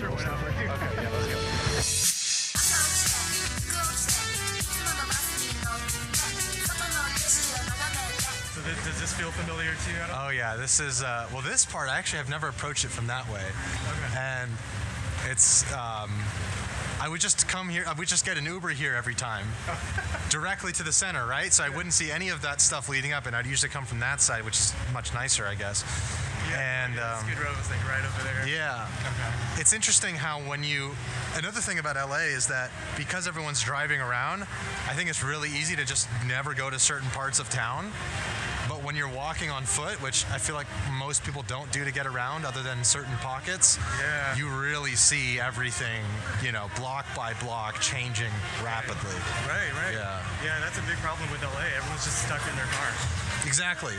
Sure, why not? Okay, yeah, let's go. So does this feel familiar to you at all? Oh yeah, this is, well, this part, actually, I've never approached it from that way. Okay. And it's, I would just come here, I would just get an Uber here every time, directly to the center, right? So I wouldn't see any of that stuff leading up, and I'd usually come from that side, which is much nicer, I guess. Yeah, And Skid Row is like right over there. yeah, Okay. it's interesting how when you, another thing about LA is that because everyone's driving around, I think it's really easy to just never go to certain parts of town. But when you're walking on foot, which I feel like most people don't do to get around other than certain pockets, Yeah. you really see everything, you know, block by block changing rapidly. Right. Yeah. Yeah, that's a big problem with LA. Everyone's just stuck in their car. Exactly.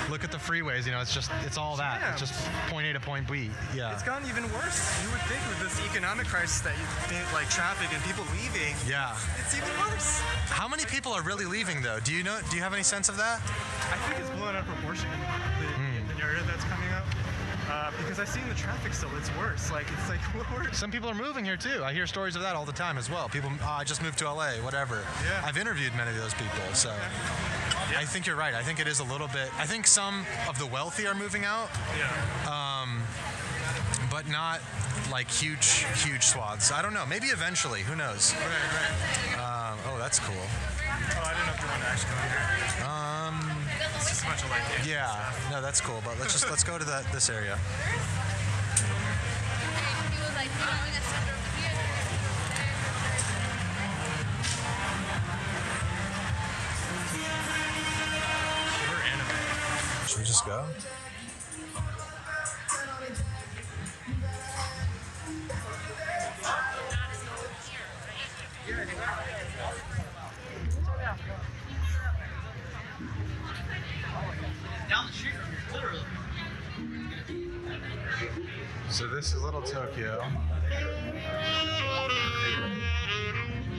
Look at the freeways, you know, it's all that. Yeah. It's just point A to point B. Yeah. It's gotten even worse. You would think with this economic crisis that you think like traffic and people leaving, Yeah. it's even worse. How many people are really leaving though? Do you have any sense of that? I think it's blown out of proportion, the narrative that's coming up. Because I see in the traffic still, it's worse. Like, it's like worse. Some people are moving here too. I hear stories of that all the time as well. People, I just moved to LA, whatever. Yeah. I've interviewed many of those people, so Yeah. I think you're right. I think it is a little bit. I think some of the wealthy are moving out, Yeah. but not like huge swaths. I don't know. Maybe eventually. Who knows? Right. Oh, that's cool. Oh, I didn't know if you wanted to actually go here. It's just a bunch of like games and Yeah. stuff. No, that's cool. But let's go to this area. We're anime. Should we just go? Down the street from here, literally. So this is Little Tokyo.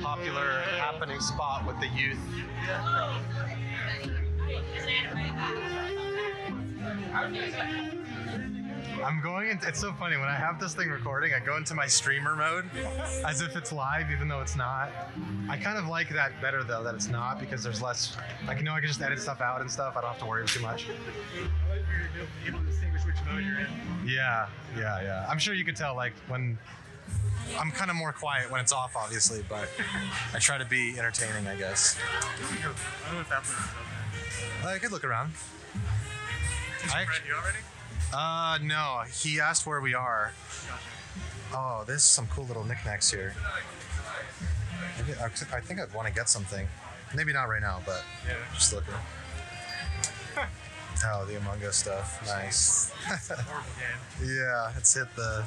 Popular happening spot with the youth. I'm going into, it's so funny, when I have this thing recording, I go into my streamer mode as if it's live, even though it's not. I kind of like that better though, that it's not, because there's less, like, you know, I can just edit stuff out and stuff. I don't have to worry too much. I like you're able to distinguish which mode you're in. Yeah. I'm sure you could tell, like, when, I'm kind of more quiet when it's off, obviously, but I try to be entertaining, I guess. I don't know if that place is open. I could look around. Did you read you already? No. He asked where we are. Gotcha. Oh, there's some cool little knickknacks here. Maybe, I think I'd want to get something. Maybe not right now, but Yeah. just looking. Oh, the Among Us stuff. Nice. Horrible game. Yeah, it's hit the...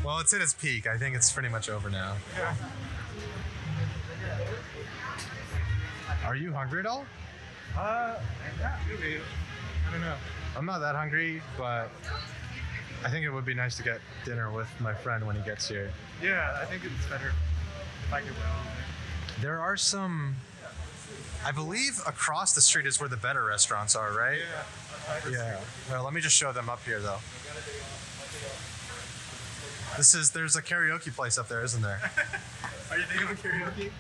Well, it's hit its peak. I think it's pretty much over now. Yeah. Are you hungry at all? Yeah, maybe. I don't know. I'm not that hungry, but I think it would be nice to get dinner with my friend when he gets here. Yeah, I think it's better if I get well. There are some... I believe across the street is where the better restaurants are, right? Yeah. Well, let me just show them up here, though. There's a karaoke place up there, isn't there? Are you thinking of karaoke?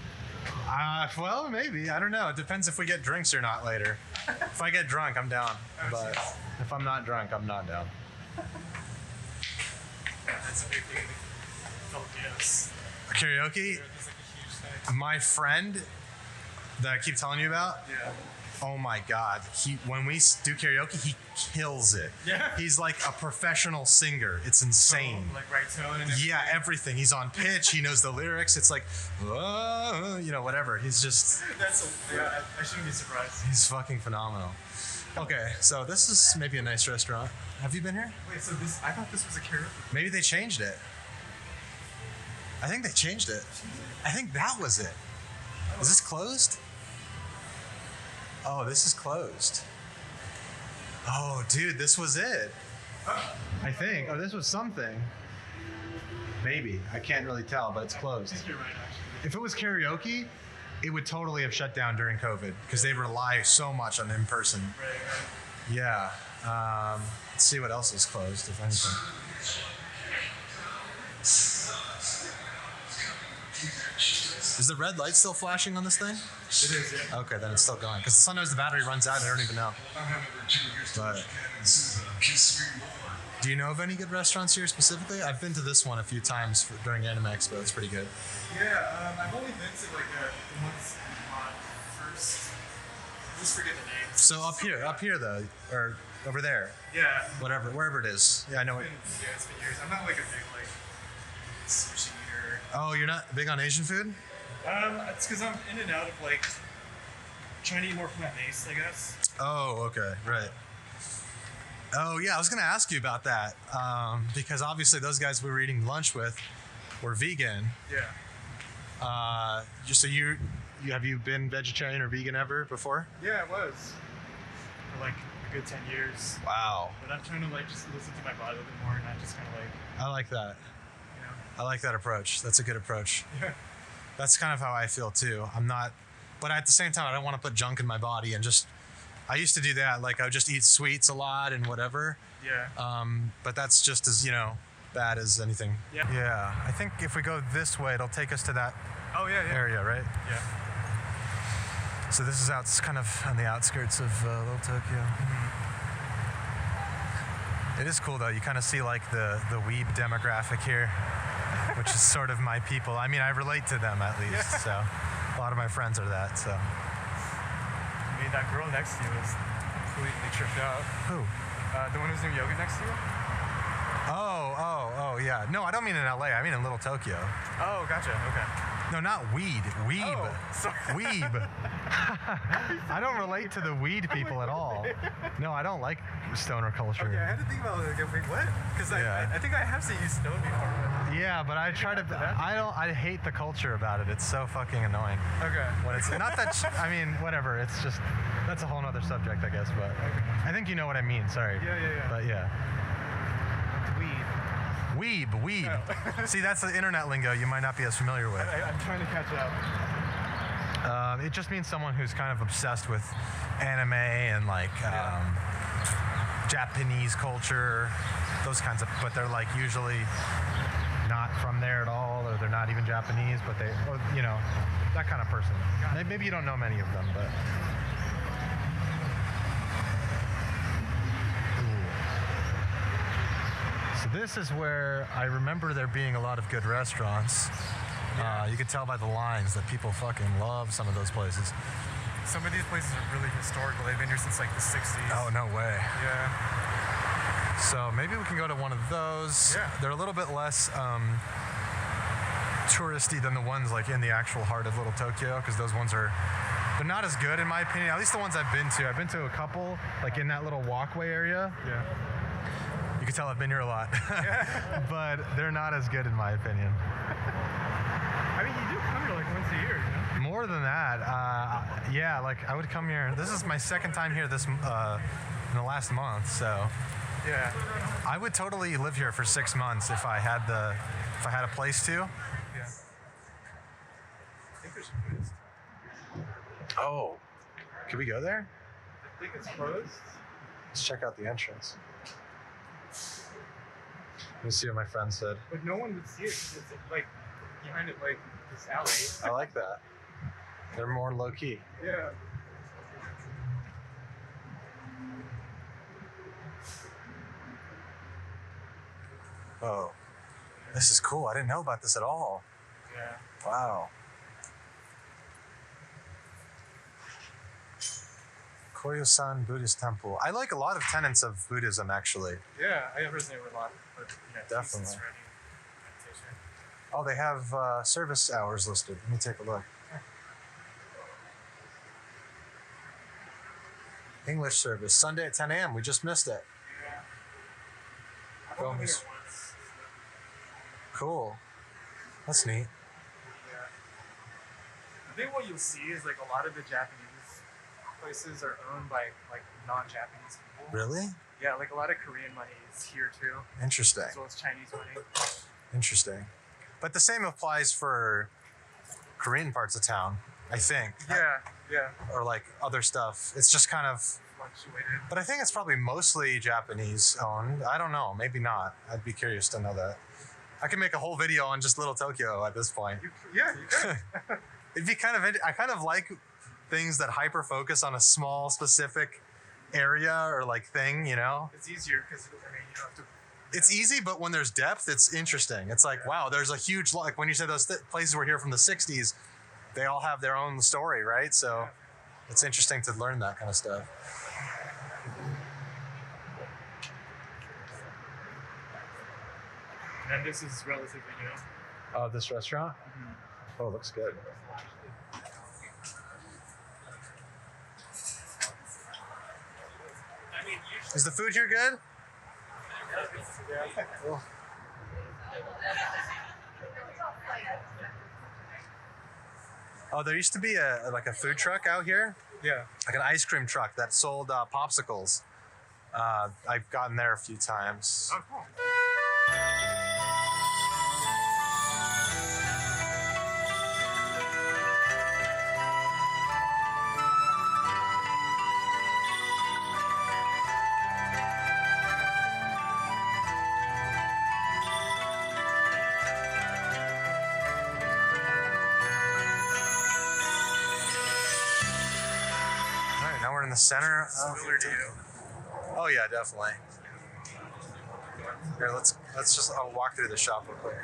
Well, maybe. I don't know. It depends if we get drinks or not later. If I get drunk, I'm down. But if I'm not drunk, I'm not down. Yeah, that's a big thing in Filipinos. Karaoke? It's like a huge thing. My friend that I keep telling you about, Yeah. oh my God. When we do karaoke, he kills it. Yeah. He's like a professional singer. It's insane. Like right tone and everything. Yeah, everything. He's on pitch. He knows the lyrics. It's like, you know, whatever. He's just, Yeah, I shouldn't be surprised. he's fucking phenomenal. Okay, so this is maybe a nice restaurant. Have you been here? Wait, so I thought this was a karaoke. Maybe they changed it. I think they changed it. I think that was it. Is this closed? Oh, this is closed. Oh, dude, this was it. I think. Oh, this was something. Maybe. I can't really tell, but it's closed. I think you're right, actually. If it was karaoke, it would totally have shut down during COVID because they rely so much on in-person. Right. Yeah. Let's see what else is closed, if anything. Is the red light still flashing on this thing? It is, yeah. Okay, then it's still going. Because sometimes the battery runs out, I don't even know. But do you know of any good restaurants here specifically? I've been to this one a few times during Anime Expo. It's pretty good. Yeah, I've only been to like the ones on first. I just forget the names. So up here though, or over there. Yeah. Whatever, wherever it is. Yeah, I know. It's been years. I'm not like a big like sushi eater. Oh, you're not big on Asian food? It's because I'm in and out of like trying to eat more plant-based, I guess. Oh, okay, right. Oh yeah, I was gonna ask you about that because obviously those guys we were eating lunch with were vegan. Yeah. So you have you been vegetarian or vegan ever before? Yeah, it was for like a good 10 years. Wow. But I'm trying to like just listen to my body a little bit more and not just kind of like. I like that. You know. I like that approach. That's a good approach. Yeah. That's kind of how I feel too. I'm not, but at the same time, I don't want to put junk in my body and just. I used to do that. Like I would just eat sweets a lot and whatever. Yeah. But that's just as bad as anything. Yeah. Yeah. I think if we go this way, it'll take us to that yeah. area, right? Yeah. So this is kind of on the outskirts of Little Tokyo. Mm-hmm. It is cool though. You kind of see like the weeb demographic here, which is sort of my people. I mean, I relate to them at least. Yeah. So a lot of my friends are that. So. I mean, that girl next to you is completely tripped out. Who? The one who's doing yoga next to you? Oh, yeah. No, I don't mean in LA. I mean in Little Tokyo. Oh, gotcha. Okay. No, not weed. Weeb. Oh, sorry. Weeb. I don't relate to the weed people at all. No, I don't like stoner culture. Okay, I had to think about like, wait, what? Because Yeah. I think I have seen you stoned before. But... Yeah, but I try to. I hate the culture about it. It's so fucking annoying. Okay. When it's not that. I mean, whatever. It's just that's a whole nother subject, I guess. But I think you know what I mean. Sorry. Yeah. But yeah. Weed. Weeb. Oh. See, that's the internet lingo you might not be as familiar with. I'm trying to catch up. It just means someone who's kind of obsessed with anime and like Japanese culture, those kinds of. But they're like usually not from there at all, or they're not even Japanese, but they, or, that kind of person. Maybe you don't know many of them, but. So this is where I remember there being a lot of good restaurants. You could tell by the lines that people fucking love some of those places. Some of these places are really historical. They've been here since like the 60s. Oh, no way. Yeah. So maybe we can go to one of those. Yeah. They're a little bit less touristy than the ones like in the actual heart of Little Tokyo, because those ones they're not as good in my opinion. At least the ones I've been to. I've been to a couple like in that little walkway area. Yeah. You can tell I've been here a lot. But they're not as good in my opinion. I mean, you do come here like once a year, More than that, yeah. Like I would come here. This is my second time here in the last month. So Yeah. I would totally live here for 6 months if I had a place to. Yeah. I think there's food. Oh, can we go there? I think it's closed. Let's check out the entrance. Let me see what my friend said. But no one would see it because it's like behind it, like this alley. I like that. They're more low key. Yeah. Oh, this is cool. I didn't know about this at all. Yeah. Wow. Koyo-san Buddhist Temple. I like a lot of tenets of Buddhism, actually. Yeah, I resonate with a lot. But, Definitely. Jesus running meditation. Oh, they have service hours listed. Let me take a look. English service, Sunday at 10 a.m. We just missed it. Yeah. I've Go only been miss- here once. Cool. That's neat. Yeah. I think what you'll see is like a lot of the Japanese places are owned by like non-Japanese people. Really? Yeah, like a lot of Korean money is here too, Interesting. as well as Chinese money. Interesting. But the same applies for Korean parts of town, I think. Yeah, Or like other stuff. It's just kind of. fluctuated. But I think it's probably mostly Japanese owned. I don't know. Maybe not. I'd be curious to know that. I can make a whole video on just Little Tokyo at this point. You could. It'd be kind of. I kind of like things that hyper focus on a small specific area or like thing. You know. It's easier because I mean you don't have to. It's easy, but when there's depth, it's interesting. It's like, wow, there's a huge, like when you said those places were here from the 60s, they all have their own story, right? So it's interesting to learn that kind of stuff. And this is relatively new. This restaurant? Mm-hmm. Oh, looks good. Is the food here good? Cool. Oh, there used to be a food truck out here. Yeah. Like an ice cream truck that sold popsicles. I've gotten there a few times. Oh, cool. Now we're in the center. Oh yeah, definitely. Here, let's just I'll walk through the shop real quick.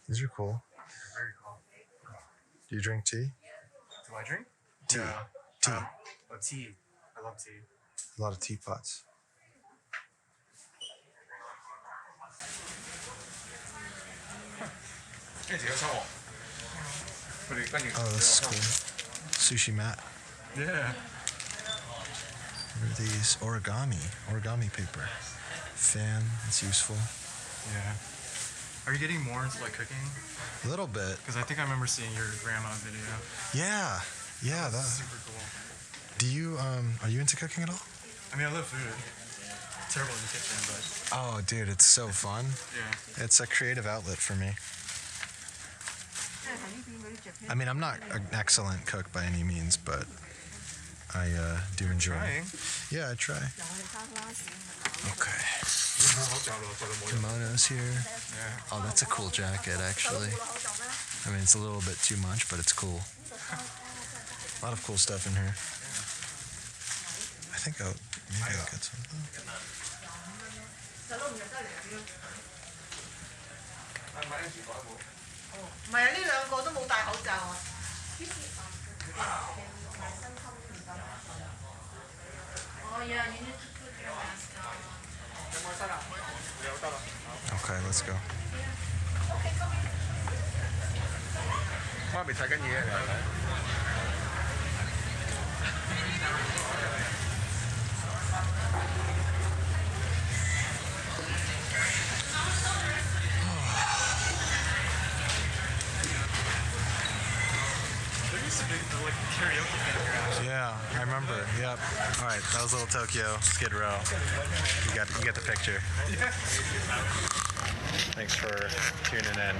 These are cool. Very cool. Do you drink tea? Do I drink? Tea. Yeah. Tea. Oh, tea. I love tea. A lot of teapots. Oh, this is cool. Sushi mat. Yeah. What are these? Origami paper. Fan, that's useful. Yeah. Are you getting more into like cooking? A little bit. Because I think I remember seeing your grandma video. Yeah. Yeah, That's that. super cool. Do you are you into cooking at all? I mean, I love food. Terrible in the kitchen, but Oh, dude, it's so fun. yeah. It's a creative outlet for me. I mean, I'm not an excellent cook by any means, but I do enjoy it. Trying. Yeah, I try. Okay. Kimonos here. Yeah. Oh, that's a cool jacket, actually. I mean, it's a little bit too much, but it's cool. A lot of cool stuff in here. I think maybe I'll get something. Okay, let's go. There used to be like karaoke thing here. Yeah, I remember. Yep. All right, that was Little Tokyo, Skid Row. You get the picture. Thanks for tuning in.